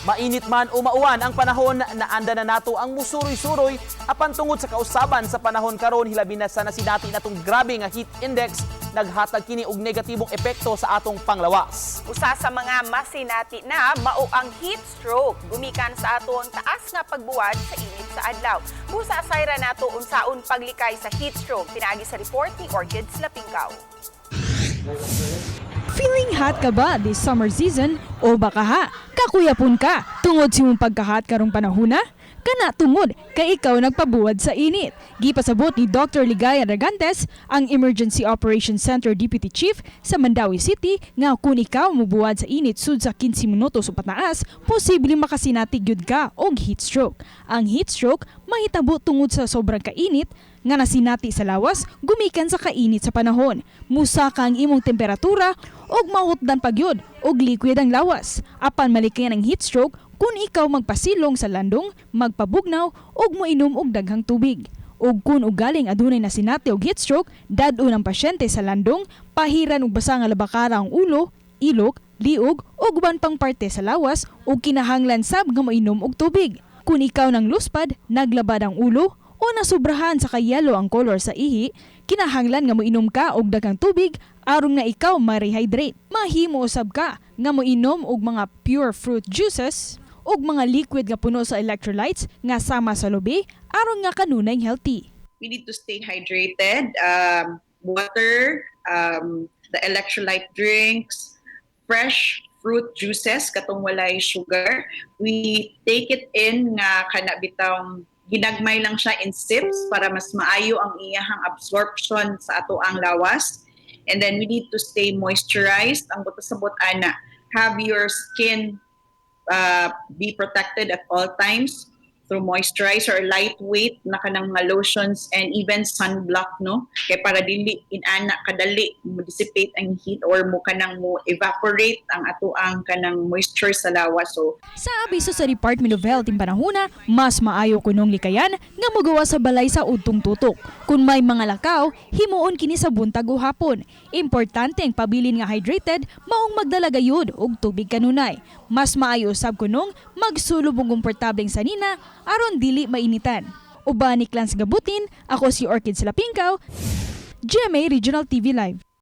Mainit man o mauwan ang panahon na anda na nato ang musuroy-suroy apan tungod sa kausaban sa panahon karon hilabi na sa nasidati natong grabe nga heat index naghatag kini og negatibong epekto sa atong panglawas. Usa sa mga masinati na mao ang heat stroke gumikan sa aton taas nga pagbuwad sa init sa adlaw. Busa asayra nato unsaon paglikay sa heat stroke pinaagi sa report ni Orchid Lapingkaw. Feeling hot ka ba this summer season? O baka ha, kakuyapon ka tungod sa imong pagkahat karong panahona? Kana tungod kay ikaw nagpabuwad sa init. Gipasabot ni Dr. Ligaya Ragantes, ang Emergency Operations Center Deputy Chief sa Mandawi City, nga kung ikaw mubuwad sa init sud sa 15 minutos o pataas, posibleng makasinati gyud ka og heat stroke. Ang heat stroke mahitabo tungod sa sobrang kainit nga nasinati sa lawas gumikan sa kainit sa panahon. Musa ka ang imong temperatura og mahutdan pagyud og liquid ang lawas. Apan malikayan ang heat stroke kung ikaw magpasilong sa landong, magpabugnaw ug moinom og daghang tubig. Ug kung ugaling adunay nasinati og heat stroke, dad-on ang pasyente sa landong, pahiran og basa nga labakara ang ulo, ilok, liog ug uban pang parte sa lawas ug kinahanglan sab nga moinom og tubig. Kung ikaw nang luspad, naglabad ang ulo o nasubrahan sa kayelo ang color sa ihi, kinahanglan nga moinom ka og daghang tubig aron nga ikaw ma-rehydrate. Mahimo usab ka nga moinom og mga pure fruit juices ug mga liquid nga puno sa electrolytes nga sama sa lubi aron nga kanunay healthy. We need to stay hydrated, water, the electrolyte drinks, fresh fruit juices katong walay sugar. We take it in nga kana bitawng ginagmay lang siya in sips para mas maayo ang iyahang absorption sa ato ang lawas. And then we need to stay moisturized. Ang buto-sabot ana, have your skin be protected at all times through moisturizer or lightweight na kanang mga lotions and even sunblock, no? Kaya para dili inana kadali mo dissipate ang heat or mo kanang mo evaporate ang ato ang kanang moisture sa lawas. So sa abiso sa Department of Health in panahona, mas maayo kunong likayan nga mogawa sa balay sa udtong tutok. Kung may mga lakaw, himuon kini sa buntag o hapon. Importante ang pabilin nga hydrated, maong magdala gayud og tubig kanunay. Mas maayo sab kunong magsulub og komportableng sanina aron dili mainitan. Uban ni Clans Gabutin, ako si Orchid Lapingkaw, GMA Regional TV Live.